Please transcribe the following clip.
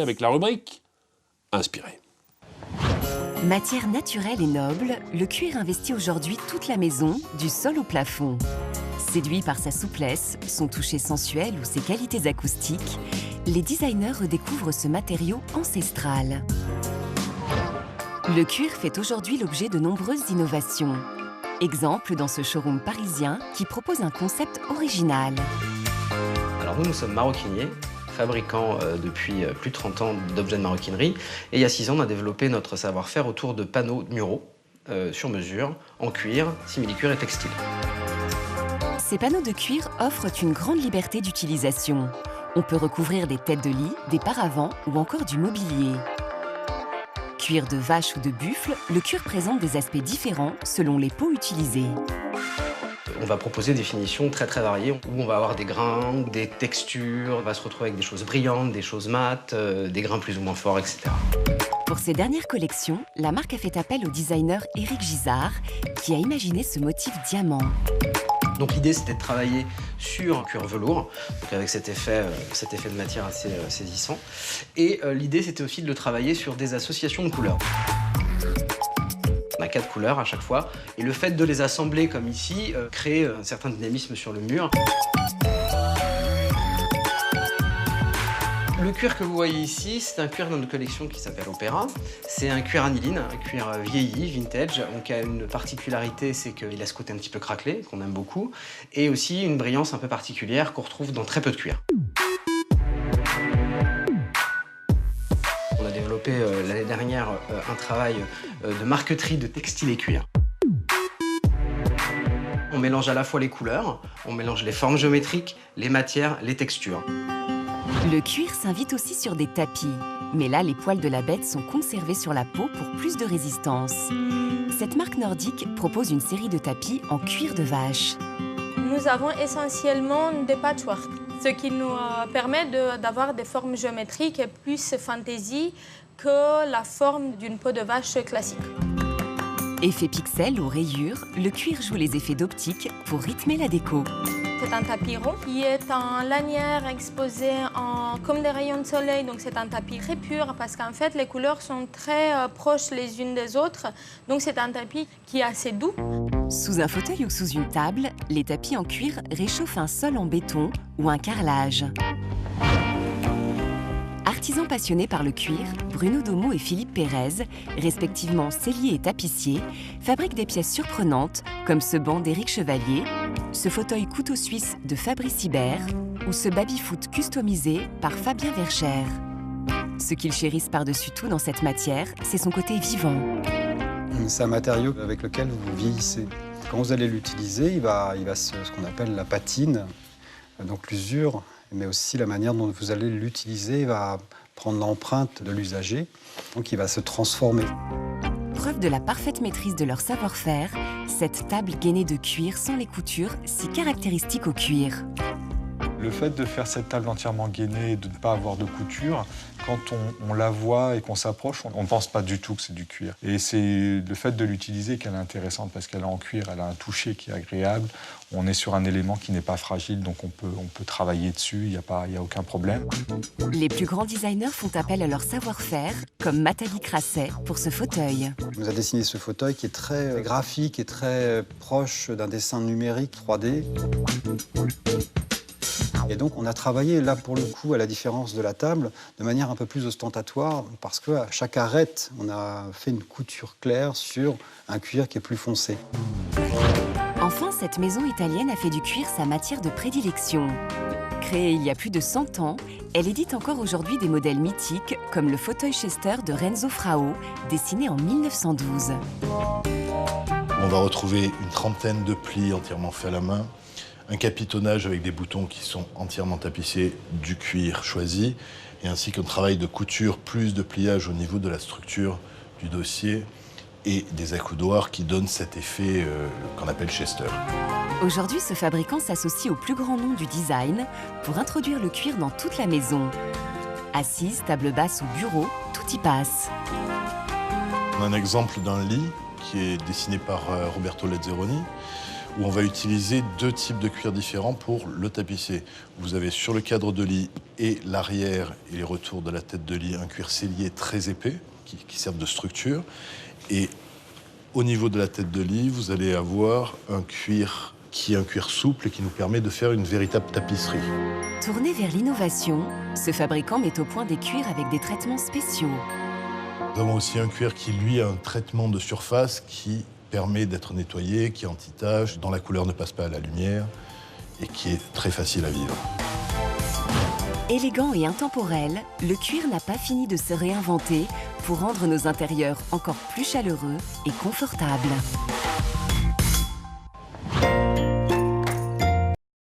avec la rubrique Inspiré. Matière naturelle et noble, le cuir investit aujourd'hui toute la maison, du sol au plafond. Séduits par sa souplesse, son toucher sensuel ou ses qualités acoustiques, les designers redécouvrent ce matériau ancestral. Le cuir fait aujourd'hui l'objet de nombreuses innovations. Exemple dans ce showroom parisien qui propose un concept original. Alors nous sommes maroquiniers, fabricants depuis plus de 30 ans d'objets de maroquinerie. Et il y a 6 ans, on a développé notre savoir-faire autour de panneaux muraux sur mesure, en cuir, simili-cuir et textile. Ces panneaux de cuir offrent une grande liberté d'utilisation. On peut recouvrir des têtes de lit, des paravents ou encore du mobilier. Cuir de vache ou de buffle, le cuir présente des aspects différents selon les peaux utilisées. On va proposer des finitions très variées, où on va avoir des grains, des textures, on va se retrouver avec des choses brillantes, des choses mates, des grains plus ou moins forts, etc. Pour ses dernières collections, la marque a fait appel au designer Éric Gisard, qui a imaginé ce motif diamant. Donc l'idée, c'était de travailler sur un cuir velours, donc avec cet effet de matière assez saisissant. Et l'idée, c'était aussi de le travailler sur des associations de couleurs. On a 4 couleurs à chaque fois, et le fait de les assembler comme ici crée un certain dynamisme sur le mur. Le cuir que vous voyez ici, c'est un cuir dans notre collection qui s'appelle Opéra. C'est un cuir aniline, un cuir vieilli, vintage, donc qui a une particularité, c'est qu'il a ce côté un petit peu craquelé, qu'on aime beaucoup, et aussi une brillance un peu particulière qu'on retrouve dans très peu de cuir. On a développé l'année dernière un travail de marqueterie de textile et cuir. On mélange à la fois les couleurs, on mélange les formes géométriques, les matières, les textures. Le cuir s'invite aussi sur des tapis. Mais là, les poils de la bête sont conservés sur la peau pour plus de résistance. Cette marque nordique propose une série de tapis en cuir de vache. Nous avons essentiellement des patchwork, ce qui nous permet d'avoir des formes géométriques et plus fantaisie que la forme d'une peau de vache classique. Effet pixel ou rayures, le cuir joue les effets d'optique pour rythmer la déco. C'est un tapis rond qui est en lanière exposé comme des rayons de soleil. Donc c'est un tapis très pur parce qu'en fait les couleurs sont très proches les unes des autres. Donc c'est un tapis qui est assez doux. Sous un fauteuil ou sous une table, les tapis en cuir réchauffent un sol en béton ou un carrelage. Artisans passionnés par le cuir, Bruno Domo et Philippe Pérez, respectivement selliers et tapissiers, fabriquent des pièces surprenantes comme ce banc d'Éric Chevalier, ce fauteuil couteau suisse de Fabrice Hibert ou ce baby-foot customisé par Fabien Verchères. Ce qu'ils chérissent par-dessus tout dans cette matière, c'est son côté vivant. C'est un matériau avec lequel vous vieillissez. Quand vous allez l'utiliser, il va ce qu'on appelle la patine, donc l'usure, mais aussi la manière dont vous allez l'utiliser va prendre l'empreinte de l'usager, donc il va se transformer. Preuve de la parfaite maîtrise de leur savoir-faire, cette table gainée de cuir sans les coutures, si caractéristique au cuir. Le fait de faire cette table entièrement gainée et de ne pas avoir de couture, quand on la voit et qu'on s'approche, on ne pense pas du tout que c'est du cuir. Et c'est le fait de l'utiliser qu'elle est intéressante parce qu'elle est en cuir, elle a un toucher qui est agréable. On est sur un élément qui n'est pas fragile, donc on peut travailler dessus, il n'y a aucun problème. Les plus grands designers font appel à leur savoir-faire, comme Nathalie Crasset pour ce fauteuil. On nous a dessiné ce fauteuil qui est très graphique et très proche d'un dessin numérique 3D. Et donc on a travaillé là pour le coup, à la différence de la table, de manière un peu plus ostentatoire parce qu'à chaque arête, on a fait une couture claire sur un cuir qui est plus foncé. Enfin, cette maison italienne a fait du cuir sa matière de prédilection. Créée il y a plus de 100 ans, elle édite encore aujourd'hui des modèles mythiques comme le fauteuil Chester de Renzo Frao, dessiné en 1912. On va retrouver une trentaine de plis entièrement faits à la main, un capitonnage avec des boutons qui sont entièrement tapissés, du cuir choisi, et ainsi qu'un travail de couture, plus de pliage au niveau de la structure du dossier et des accoudoirs qui donnent cet effet qu'on appelle Chester. Aujourd'hui, ce fabricant s'associe au plus grand nom du design pour introduire le cuir dans toute la maison. Assise, table basse ou bureau, tout y passe. On a un exemple d'un lit qui est dessiné par Roberto Lazzeroni, où on va utiliser 2 types de cuir différents pour le tapisser. Vous avez sur le cadre de lit et l'arrière et les retours de la tête de lit un cuir sellier très épais qui sert de structure. Et au niveau de la tête de lit, vous allez avoir un cuir qui est un cuir souple et qui nous permet de faire une véritable tapisserie. Tourné vers l'innovation, ce fabricant met au point des cuirs avec des traitements spéciaux. Nous avons aussi un cuir qui, lui, a un traitement de surface qui permet d'être nettoyé, qui est anti-tache, dont la couleur ne passe pas à la lumière et qui est très facile à vivre. Élégant et intemporel, le cuir n'a pas fini de se réinventer pour rendre nos intérieurs encore plus chaleureux et confortables.